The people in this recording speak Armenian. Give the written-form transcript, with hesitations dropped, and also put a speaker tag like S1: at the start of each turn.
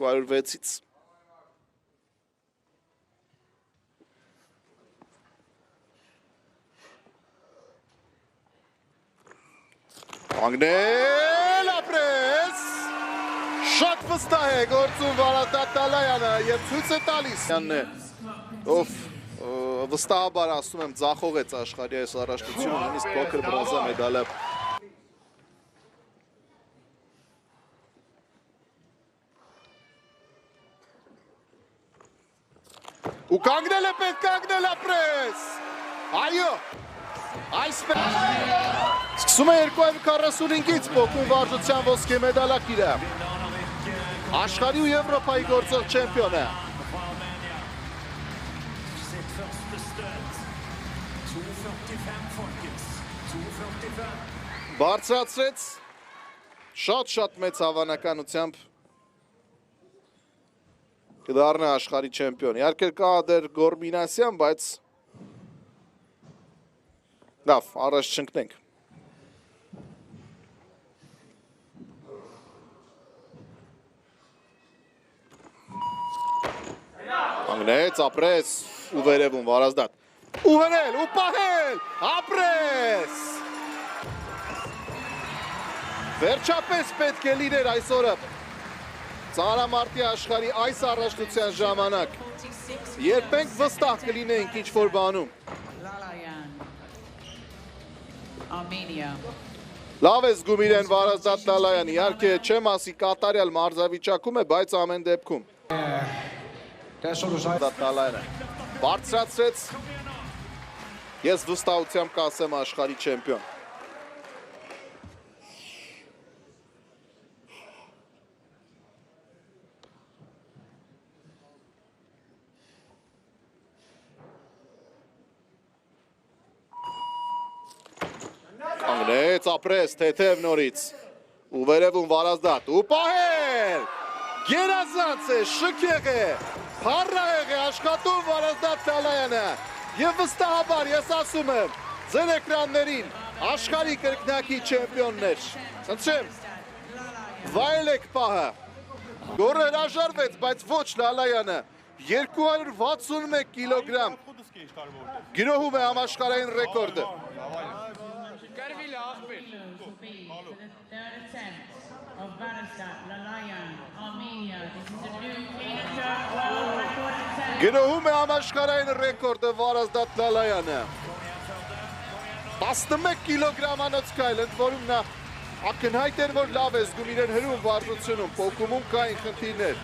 S1: 206-ից։ Անգնել ապրես, շատ վստահ է գործում Վարադատ Տալայանը և ցույց է տալիս ով վստահաբար ասում եմ ձախողեց աշխարհի այս առաջնությունը, նույնիսկ փոքր բրոնզա մեդալը ու կանգնել է պետք կանգնել ապրես, այո, այսպես սկսում է 245-ից փոքր վարժության ոսկե մեդալակիրը, աշխարհի ու Եվրոպայի գործող չեմպիոնը։ Բարձրացրեց շատ մեծ հավանականությամբ կդառնա աշխարհի չեմպիոն։ Իհարկե կա դեռ Գորմինասյան, բայց լավ, առաջ չընկնենք։ Անգնեց, ապրես, ու վերևում Վարազդատ։ Ու հրել, ու պահել, ապրես։ Վերջապես պետք է լիներ այսօրը ծանրամարտի աշխարհի այս առաջնության ժամանակ, երբ մենք վստահ կլինեինք ինչ-որ բանում։ Լավ է զգում իրեն Վարազդատ Տալայան, իհարկե չեմ ասի կատարյալ մարզավիճակում է, բայց ամեն դեպքում։ Տալայանը բարձրացրեց, ես վստահությամբ կասեմ աշխարհի չեմպիոն։ Անգնեց, ապրես, թեթև նորից, ու վերևում Վարազդատ, ու պահել, գերազանց է, շքեղ է, փառահեղ է աշխատում Վարազդատ Տալայանը, և վստահաբար ես ասում եմ, ձեր էկրաններին աշխարհի կրկնակի չեմպիոններ, ցնցեմ, վայելեք պահը, գորը հրաժարվեց, բայց ոչ Լալայանը, 261 կիլոգրամ, գրոհում է համաշխարհային ռեկորդը։ Գրոհում է համաշխարհային ռեկորդը Վարազդատ Տալայանը։ 11 կիլոգրամանոց քայլ, ընդ որում նա ակնհայտ էր, որ լավ է զգում իրեն հրում վարժությունում, փոխումում կային խնդիրներ։